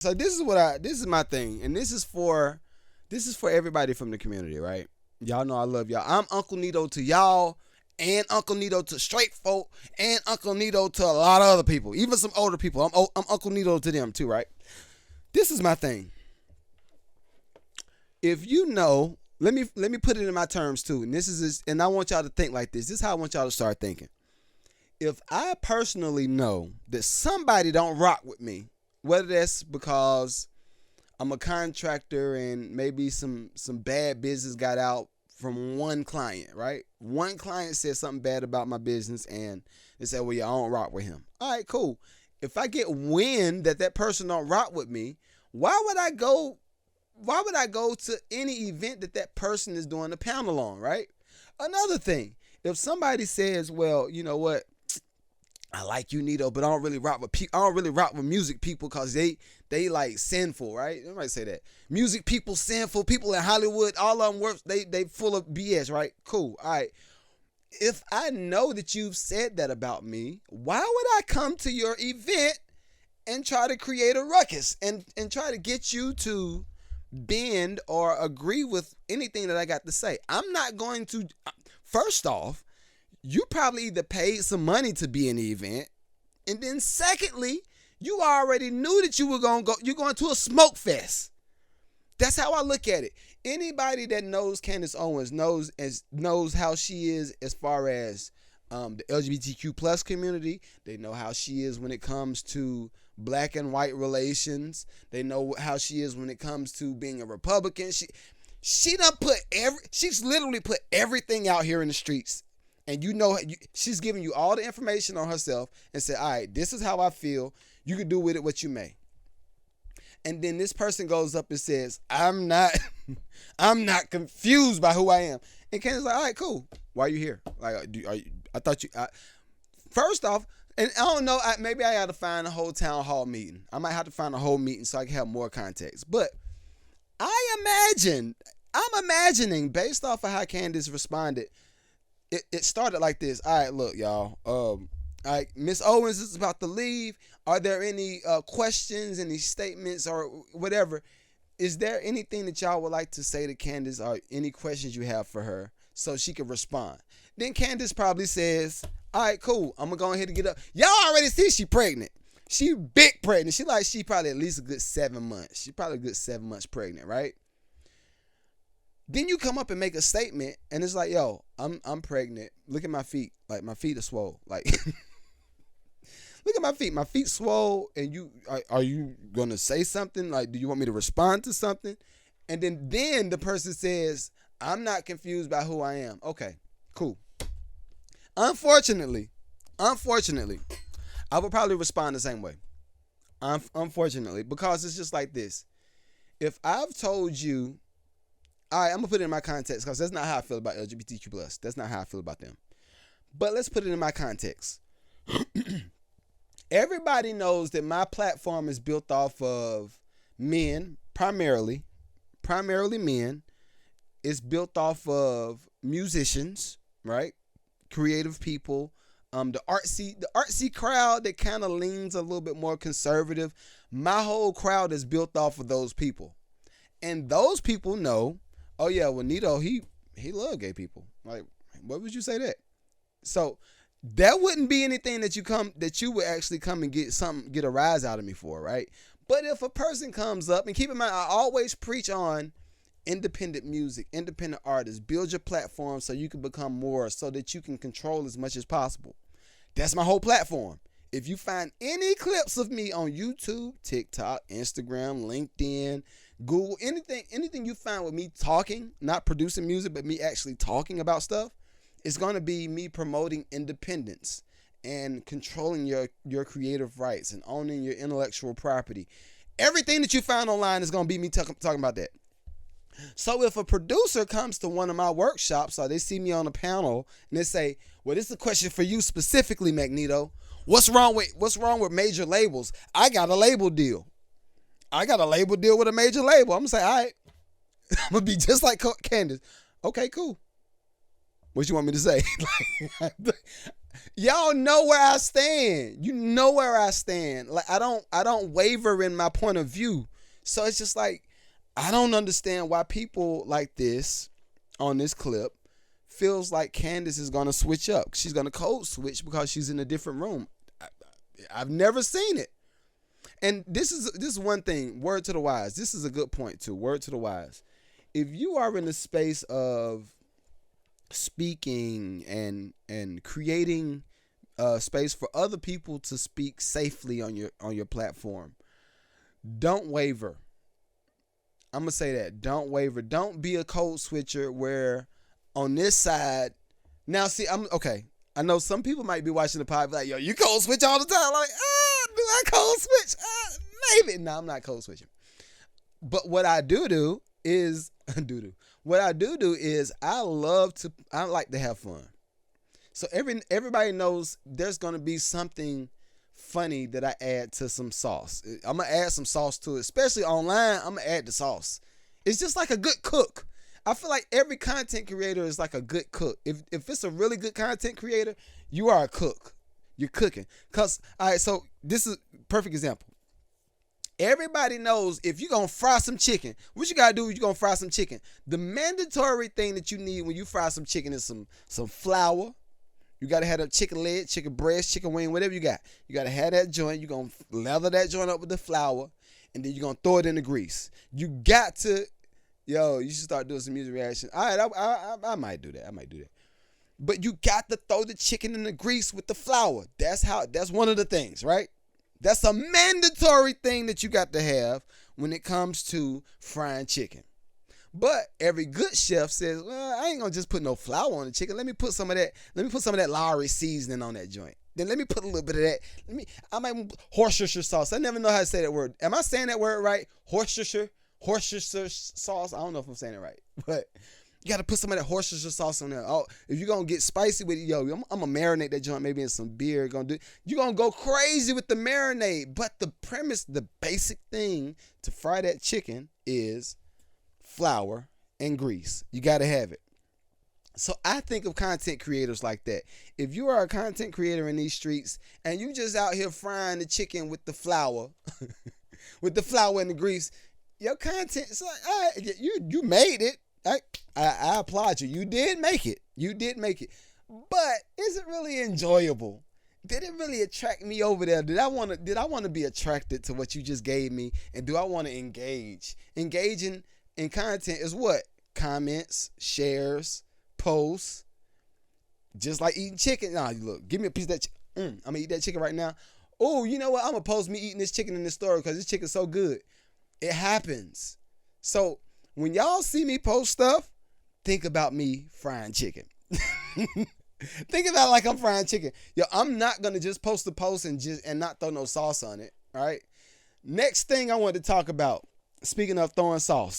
So this is my thing, and this is for everybody from the community, right? Y'all know I love y'all. I'm Uncle Nito to y'all, and Uncle Nito to straight folk, and Uncle Nito to a lot of other people, even some older people. I'm Uncle Nito to them too, right? This is my thing. If you know, let me put it in my terms too, and and I want y'all to think like this. This is how I want y'all to start thinking. If I personally know that somebody don't rock with me, whether that's because I'm a contractor and maybe some bad business got out from one client, right? One client said something bad about my business and they said, well, yeah, I don't rock with him. All right, cool. If I get wind that that person don't rock with me, why would I go why would I go to any event that that person is doing a panel on, right? Another thing, if somebody says, well, you know what, I like you, Nito, but I don't really rock with I don't really rock with music people because they like sinful, right? Everybody say that. Music people sinful. People in Hollywood, all of them work. They full of BS, right? Cool. All right. If I know that you've said that about me, why would I come to your event and try to create a ruckus and try to get you to bend or agree with anything that I got to say? I'm not going to. First off, you probably either paid some money to be in the event, and then secondly, you already knew that you were gonna go. You're going to a smoke fest. That's how I look at it. Anybody that knows Candace Owens knows how she is as far as the LGBTQ plus community. They know how she is when it comes to black and white relations. They know how she is when it comes to being a Republican. She done she's literally put everything out here in the streets. And she's giving you all the information on herself and said, all right, this is how I feel. You can do with it what you may. And then this person goes up and says, I'm not I'm not confused by who I am. And Candace's like, all right, cool. Why are you here? Like, I thought you, first off, and I don't know, maybe I got to find a whole town hall meeting. I might have to find a whole meeting so I can have more context. But I'm imagining based off of how Candace responded, it started like this. All right, look, y'all. All right, Miss Owens is about to leave. Are there any questions, any statements, or whatever? Is there anything that y'all would like to say to Candace, or any questions you have for her so she can respond? Then Candace probably says, all right, cool. I'm going to go ahead and get up. Y'all already see she pregnant. She big pregnant. She probably at least a good 7 months. She probably a good 7 months pregnant, right? Then you come up and make a statement, and it's like, yo, I'm pregnant. Look at my feet. Like, my feet are swole. Like, look at my feet. My feet swole, and are you gonna say something? Like, do you want me to respond to something? And then the person says, I'm not confused by who I am. Okay, cool. Unfortunately, I would probably respond the same way. Unfortunately, because it's just like this. If I've told you, all right, I'm gonna put it in my context because that's not how I feel about LGBTQ plus. That's not how I feel about them. But let's put it in my context. Everybody knows that my platform is built off of men, primarily men. It's built off of musicians, right? Creative people. The artsy crowd that kind of leans a little bit more conservative. My whole crowd is built off of those people, and those people know. Oh yeah, well Nito, he love gay people. Like, what would you say that? So that wouldn't be anything that you would actually come and get a rise out of me for, right? But if a person comes up, and keep in mind, I always preach on independent music, independent artists. Build your platform so you can become more, so that you can control as much as possible. That's my whole platform. If you find any clips of me on YouTube, TikTok, Instagram, LinkedIn, Google, anything you find with me talking, not producing music, but me actually talking about stuff, it's going to be me promoting independence and controlling your creative rights and owning your intellectual property. Everything that you find online is going to be me talking about that. So if a producer comes to one of my workshops or they see me on a panel and they say, well, this is a question for you specifically, Magneto. What's wrong with major labels? I got a label deal. With a major label. I'm going to say, all right. I'm going to be just like Candace. Okay, cool. What you want me to say? Y'all know where I stand. You know where I stand. Like I don't waver in my point of view. So it's just like I don't understand why people like this on this clip feels like Candace is gonna switch up. She's gonna code switch because she's in a different room. I've never seen it. And this is one thing. Word to the wise. This is a good point too. Word to the wise. If you are in the space of speaking and creating space for other people to speak safely on your platform, don't waver. I'm gonna say that. Don't waver. Don't be a code switcher where on this side. Now, see, I'm okay. I know some people might be watching the pod like, yo, you code switch all the time. Like, do I code switch? Maybe. No, I'm not code switching. But what I do is What I do is I like to have fun. So everybody knows there's gonna be something funny that I add to some sauce. I'm gonna add some sauce to it, especially online. I'm gonna add the sauce. It's just like a good cook. I feel like every content creator is like a good cook. If it's a really good content creator, you are a cook. You're cooking. Cause all right, so this is a perfect example. Everybody knows if you're going to fry some chicken, what you got to do is you're going to fry some chicken. The mandatory thing that you need when you fry some chicken is some flour. You got to have a chicken leg, chicken breast, chicken wing, whatever you got. You got to have that joint. You're going to lather that joint up with the flour, and then you're going to throw it in the grease. You got to, you should start doing some music reaction. All right, I might do that. But you got to throw the chicken in the grease with the flour. That's one of the things, right? That's a mandatory thing that you got to have when it comes to frying chicken. But every good chef says, well, I ain't gonna just put no flour on the chicken. Let me put some of that Lowry seasoning on that joint. Then let me put a little bit of that. I might Worcestershire sauce. I never know how to say that word. Am I saying that word right? Worcestershire sauce. I don't know if I'm saying it right, but you got to put some of that Worcestershire sauce on there. Oh, if you're going to get spicy with it, I'm going to marinate that joint maybe in some beer. You're going to go crazy with the marinade. But the premise, the basic thing to fry that chicken is flour and grease. You got to have it. So I think of content creators like that. If you are a content creator in these streets and you just out here frying the chicken with the flour, with the flour and the grease, your content, it's like, all right, you made it. I applaud you. You did make it. But is it really enjoyable? Did it really attract me over there? Did I want to be attracted to what you just gave me? And do I want to engage? Engaging in content is what? Comments, shares, posts. Just like eating chicken. Nah, look, give me a piece of that chicken. I'm going to eat that chicken right now. Oh, you know what? I'm going to post me eating this chicken in the store because this chicken's so good. It happens. So when y'all see me post stuff, think about me frying chicken. Think about it like I'm frying chicken. I'm not going to just post a post and not throw no sauce on it. All right. Next thing I want to talk about, speaking of throwing sauce.